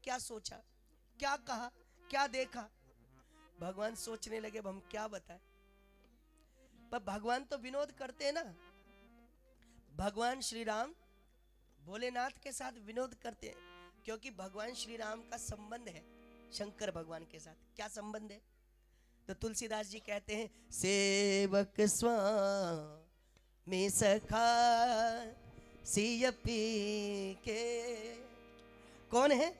क्या सोचा, क्या कहा, क्या देखा। भगवान सोचने लगे अब हम क्या बताएं। पर भगवान तो विनोद करते हैं ना। भगवान श्री राम भोलेनाथ के साथ विनोद करते हैं, क्योंकि भगवान श्री राम का संबंध है शंकर भगवान के साथ। क्या संबंध है? तो तुलसीदास जी कहते हैं, सेवक स्वामी सखा सिय पी के। कौन है?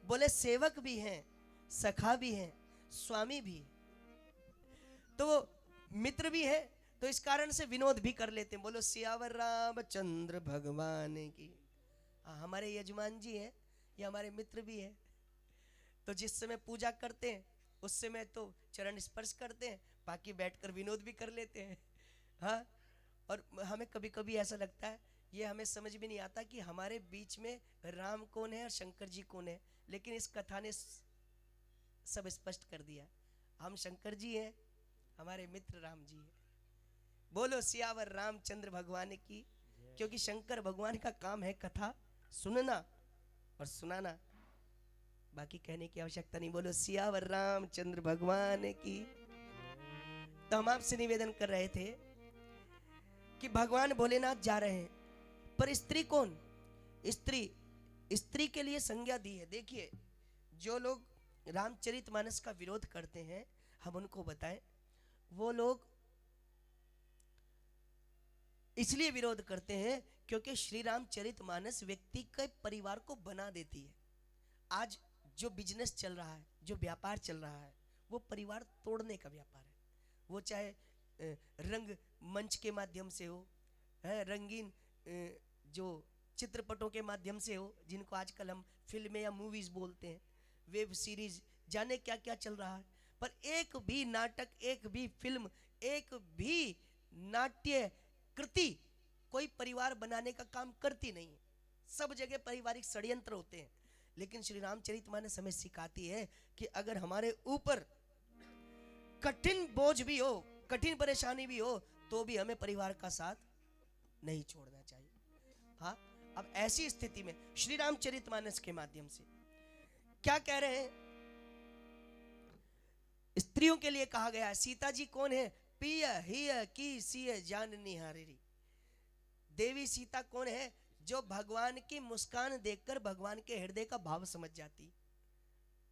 बोले सेवक भी हैं, सखा भी हैं, स्वामी भी, तो वो मित्र भी है। तो इस कारण से विनोद भी कर लेते हैं। बोलो सियावर रामचंद्र भगवान की। हाँ, हमारे यजमान जी हैं, ये हमारे मित्र भी हैं। तो जिस समय पूजा करते हैं उस समय तो चरण स्पर्श करते हैं, बाकी बैठकर विनोद भी कर लेते हैं। हाँ, और हमें कभी कभी ऐसा लगता है, ये हमें समझ में नहीं आता कि हमारे बीच में राम कौन है और शंकर जी कौन है। लेकिन इस कथा ने सब स्पष्ट कर दिया, हम शंकर जी हैं, हमारे मित्र राम जी हैं। बोलो सियावर रामचंद्र भगवान की। क्योंकि शंकर भगवान का काम है कथा सुनना और सुनाना, बाकी कहने की आवश्यकता नहीं। बोलो सियावर रामचंद्र भगवान की। तो हम आपसे निवेदन कर रहे थे कि भगवान भोलेनाथ जा रहे हैं, पर स्त्री कौन? स्त्री, स्त्री के लिए संज्ञा दी है। देखिए, जो लोग रामचरितमानस का विरोध करते हैं, हम उनको बताएं, वो लोग इसलिए विरोध करते हैं क्योंकि श्री रामचरितमानस व्यक्ति के परिवार को बना देती है। आज जो बिजनेस चल रहा है, जो व्यापार चल रहा है, वो परिवार तोड़ने का व्यापार है। वो चाहे रंग मंच के माध्यम से हो, रंगीन जो चित्रपटों के माध्यम से हो, जिनको आजकल हम फिल्में या मूवीज बोलते हैं, वेब सीरीज, जाने क्या क्या चल रहा है। पर एक भी नाटक, एक भी फिल्म, एक भी नाट्य कृति कोई परिवार बनाने का काम करती नहीं है। सब जगह पारिवारिक षड्यंत्र होते हैं। लेकिन श्री रामचरितमानस हमें सिखाती है कि अगर हमारे ऊपर कठिन बोझ भी हो, कठिन परेशानी भी हो, तो भी हमें परिवार का साथ नहीं छोड़ना चाहिए। हाँ, अब ऐसी स्थिति में श्री रामचरितमानस के माध्यम से क्या कह रहे हैं? स्त्रियों के लिए कहा गया है। सीता जी कौन है? पिय हिय की सिय जाननी हारेरी। देवी सीता कौन है? जो भगवान की मुस्कान देखकर भगवान के हृदय का भाव समझ जाती।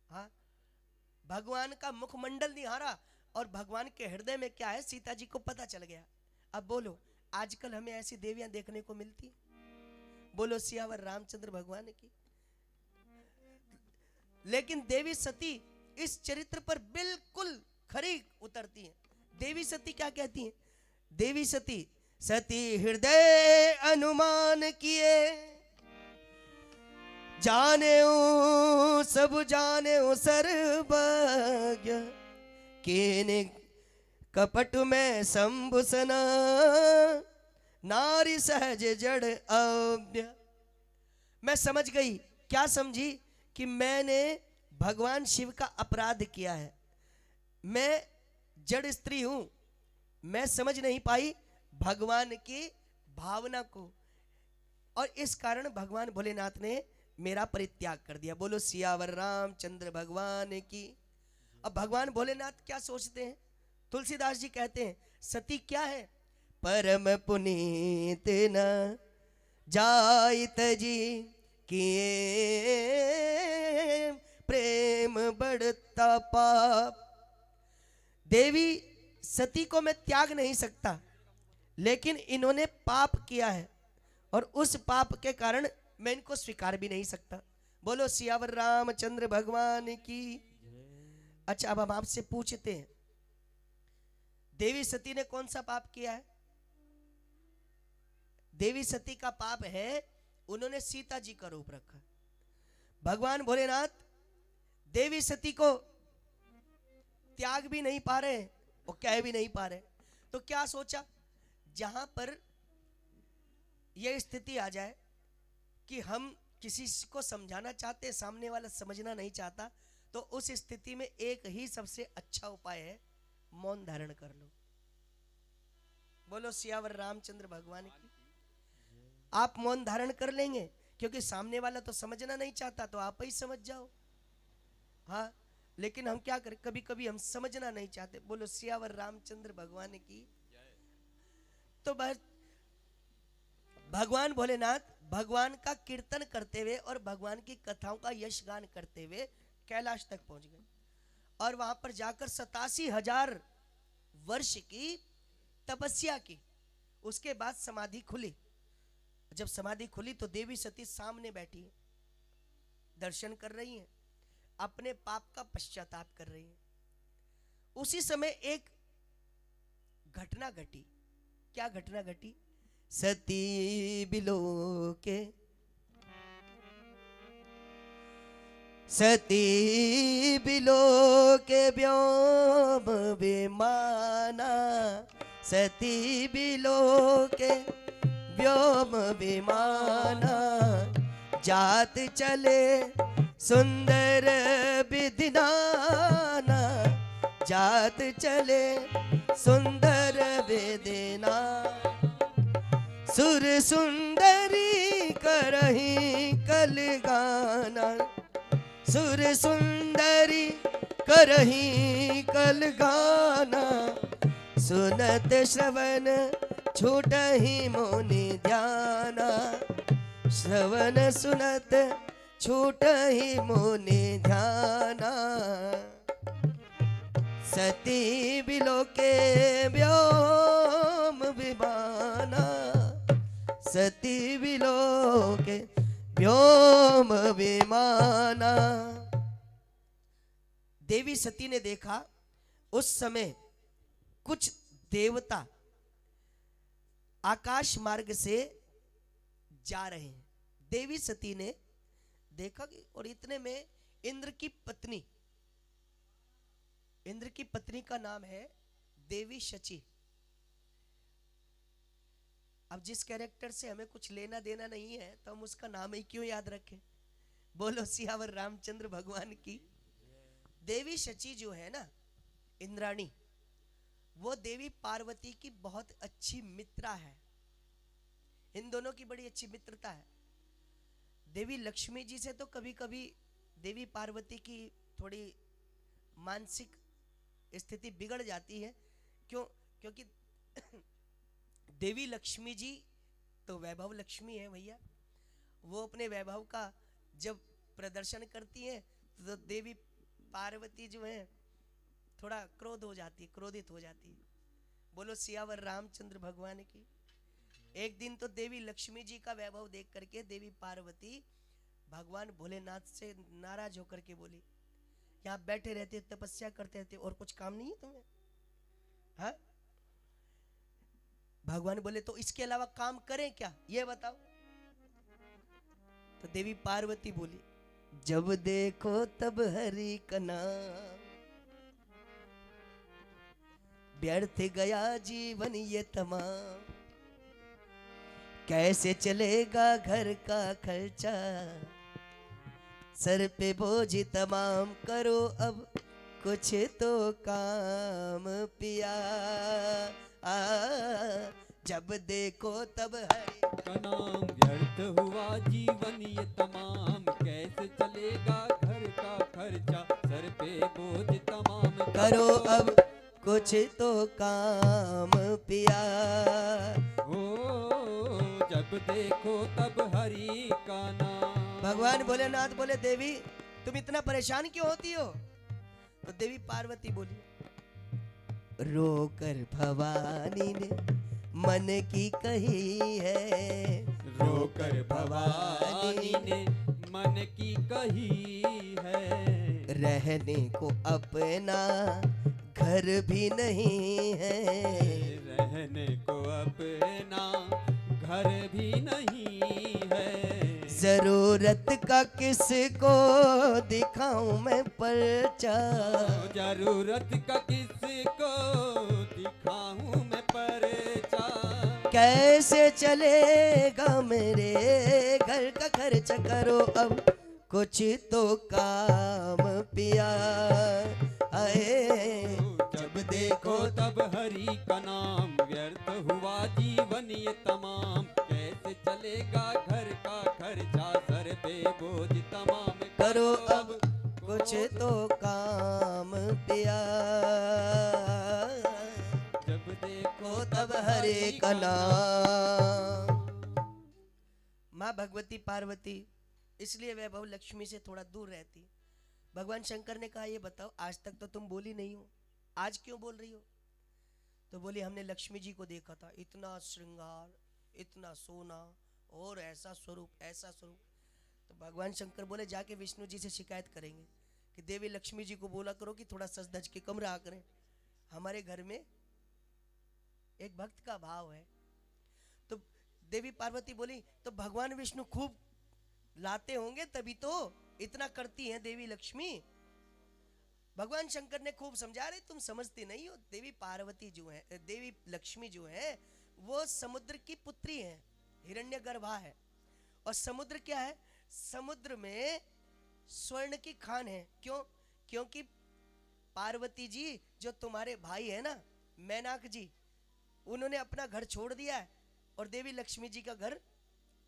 हाँ, भगवान का मुखमंडल निहारा और भगवान के हृदय में क्या है सीता जी को पता चल गया। अब बोलो, आजकल हमें ऐसी देवियां देखने को मिलती? बोलो सियावर रामचंद्र भगवान की। लेकिन देवी सती इस चरित्र पर बिल्कुल खरी उतरती है। देवी सती क्या कहती हैं? देवी सती, सती हृदय अनुमान किए, जाने सब जाने सर्वज्ञ, केने कपट में संभुसना, नारी सहज जड़ अव्य। मैं समझ गई। क्या समझी? कि मैंने भगवान शिव का अपराध किया है। मैं जड़ स्त्री हूं, मैं समझ नहीं पाई भगवान की भावना को, और इस कारण भगवान भोलेनाथ ने मेरा परित्याग कर दिया। बोलो सियावर रामचंद्र भगवान की। अब भगवान भोलेनाथ क्या सोचते हैं? तुलसीदास जी कहते हैं, सती क्या है? परम पुनीत न जाइत जी किए, प्रेम बढ़ता पाप। देवी सती को मैं त्याग नहीं सकता, लेकिन इन्होंने पाप किया है और उस पाप के कारण मैं इनको स्वीकार भी नहीं सकता। बोलो सियावर रामचंद्र भगवान की। अच्छा, अब हम आपसे पूछते हैं, देवी सती ने कौन सा पाप किया है? देवी सती का पाप है उन्होंने सीता जी का रूप रखा। भगवान भोलेनाथ देवी सती को त्याग भी नहीं पा रहे और कह भी नहीं पा रहे। तो क्या सोचा, जहां पर यह स्थिति आ जाए कि हम किसी को समझाना चाहते, सामने वाला समझना नहीं चाहता, तो उस स्थिति में एक ही सबसे अच्छा उपाय है, मौन धारण कर लो। बोलो सियावर रामचंद्र भगवान की। आप मौन धारण कर लेंगे, क्योंकि सामने वाला तो समझना नहीं चाहता, तो आप ही समझ जाओ। हाँ, लेकिन हम क्या करें, कभी कभी हम समझना नहीं चाहते। बोलो सियावर रामचंद्र भगवान की। तो बस भगवान भोलेनाथ भगवान का कीर्तन करते हुए और भगवान की कथाओं का यश गान करते हुए कैलाश तक पहुंच गए, और वहां पर जाकर 87,000 वर्ष की तपस्या की। उसके बाद समाधि खुली। जब समाधि खुली तो देवी सती सामने बैठी है, दर्शन कर रही हैं, अपने पाप का पश्चाताप कर रही हैं। उसी समय एक घटना घटी। क्या घटना घटी? सती बिलोके, सती बिलोके व्योम विमाना, सती बिलोके व्योम विमाना, जात चले सुंदर विधिनाना, जात चले सुंदर विधिना, सुर सुंदरी करही कल गाना, सुर सुंदरी करही कल गाना, सुनत श्रवण छूटहि मुनि ध्याना, श्रवण सुनत छूटहि मुनि ध्याना, सती बिलोके व्योम विमाना, सती बिलोके व्योम विमाना। देवी सती ने देखा उस समय कुछ देवता आकाश मार्ग से जा रहे हैं। देवी सती ने देखा कि, और इतने में इंद्र की पत्नी, इंद्र की पत्नी का नाम है देवी शची। अब जिस कैरेक्टर से हमें कुछ लेना देना नहीं है तो हम उसका नाम ही क्यों याद रखें। बोलो सियावर रामचंद्र भगवान की। देवी शची जो है ना, इंद्राणी, वो देवी पार्वती की बहुत अच्छी मित्रा है। इन दोनों की बड़ी अच्छी मित्रता है। देवी लक्ष्मी जी से तो कभी कभी देवी पार्वती की थोड़ी मानसिक स्थिति बिगड़ जाती है। क्यों? क्योंकि देवी लक्ष्मी जी तो वैभव लक्ष्मी है भैया। वो अपने वैभव का जब प्रदर्शन करती हैं तो देवी पार्वती जो है थोड़ा क्रोध हो जाती है, क्रोधित हो जाती है। बोलो सियावर रामचंद्र भगवान की। एक दिन तो देवी लक्ष्मी जी का वैभव देख करके देवी पार्वती भगवान भोलेनाथ से नाराज होकर के बोली, यहाँ बैठे रहते तपस्या करते रहते और कुछ काम नहीं है तुम्हें? हाँ? भगवान बोले तो इसके अलावा काम करें क्या, ये बताओ। तो देवी पार्वती बोली, जब देखो तब हरि का नाम, व्यर्थ गया जीवन ये तमाम, कैसे चलेगा घर का खर्चा, सर पे बोझ तमाम, करो अब कुछ तो काम पिया। जब देखो तब हरि का नाम, व्यर्थ हुआ जीवन ये तमाम, कैसे चलेगा घर का खर्चा, सर पे बोझ तमाम, करो अब कुछ तो काम पिया। ओ जब देखो तब हरि का नाम। भगवान भोलेनाथ बोले, देवी तुम इतना परेशान क्यों होती हो? तो देवी पार्वती बोली, रोकर भवानी ने मन की कही है, रोकर भवानी ने मन की कही है, रहने को अपना घर भी नहीं है, रहने को अपना घर भी नहीं है, जरूरत का किसको दिखाऊं मैं परचा, जरूरत का किसको दिखाऊं मैं परचा, कैसे चलेगा मेरे घर का खर्च, करो अब कुछ तो काम पिया। आए जब देखो तब हरि का नाम, व्यर्थ हुआ जीवन ये तमाम, कैसे चलेगा घर का खर्चा, बोझ तमाम करो अब कुछ तो काम पिया, जब देखो को तब हरे का नाम। माँ भगवती पार्वती इसलिए वैभव लक्ष्मी से थोड़ा दूर रहती। भगवान शंकर ने कहा ये बताओ आज तक तो तुम बोली नहीं हो, आज क्यों बोल रही हो? तो बोली हमने लक्ष्मी जी को देखा था, इतना श्रृंगार, इतना सोना और ऐसा स्वरूप, ऐसा स्वरूप। तो भगवान शंकर बोले जाके विष्णु जी से शिकायत करेंगे कि देवी लक्ष्मी जी को बोला करो कि थोड़ा सज धज के कम रहा करें, हमारे घर में एक भक्त का भाव है। तो देवी पार्वती बोली तो भगवान विष्णु खूब लाते होंगे तभी तो इतना करती हैं देवी लक्ष्मी। भगवान शंकर ने खूब समझा रहे तुम समझती नहीं हो, देवी पार्वती जो है, देवी लक्ष्मी जो है वो समुद्र की पुत्री है, हिरण्यगर्भा है। और समुद्र क्या है? समुद्र में स्वर्ण की खान है। क्यों? क्योंकि पार्वती जी जो तुम्हारे भाई है ना मैनाक जी, उन्होंने अपना घर छोड़ दिया है और देवी लक्ष्मी जी का घर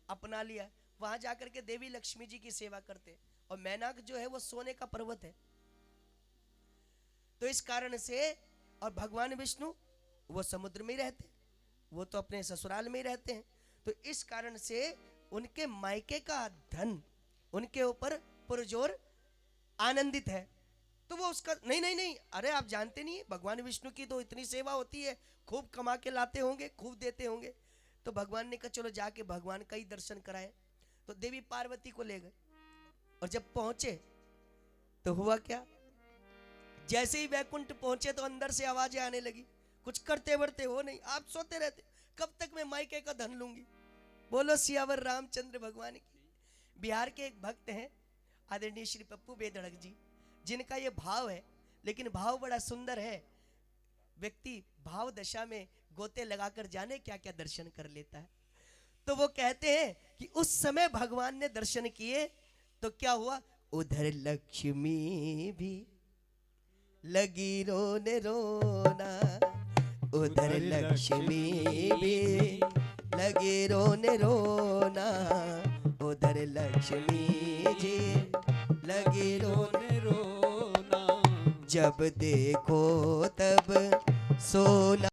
अपना लिया है। वहां जाकर के देवी लक्ष्मी जी की सेवा करते। और मैनाक जो है वो सोने का पर्वत है। तो इस कारण से, और भगवान विष्णु वो समुद्र में ही रहते, वो तो अपने ससुराल में ही रहते हैं। तो इस कारण से उनके मायके का धन उनके ऊपर पुरजोर आनंदित है। तो वो उसका नहीं नहीं नहीं, अरे आप जानते नहीं भगवान विष्णु की तो इतनी सेवा होती है, खूब कमा के लाते होंगे, खूब देते होंगे। तो भगवान ने कहा चलो जाके भगवान का ही दर्शन कराए। तो देवी पार्वती को ले गए और जब पहुंचे तो हुआ क्या, जैसे ही वैकुंठ पहुंचे तो अंदर से आवाजें आने लगी, कुछ करते वर्ते हो नहीं, आप सोते रहते, कब तक मैं मायके का धन लूंगी। बोलो सियावर रामचंद्र भगवान की। बिहार के एक भक्त हैं आदरणीय श्री पप्पू बेधड़क जी, जिनका ये भाव है, लेकिन भाव बड़ा सुंदर है। व्यक्ति भाव दशा में गोते लगाकर जाने क्या क्या दर्शन कर लेता है। तो वो कहते हैं कि उस समय भगवान ने दर्शन किए तो क्या हुआ, उधर लक्ष्मी भी लगी रोने रोना, उधर लक्ष्मी भी लगी रोने रोना, उधर लक्ष्मी जी लगी रोने रोना, जब देखो तब सोना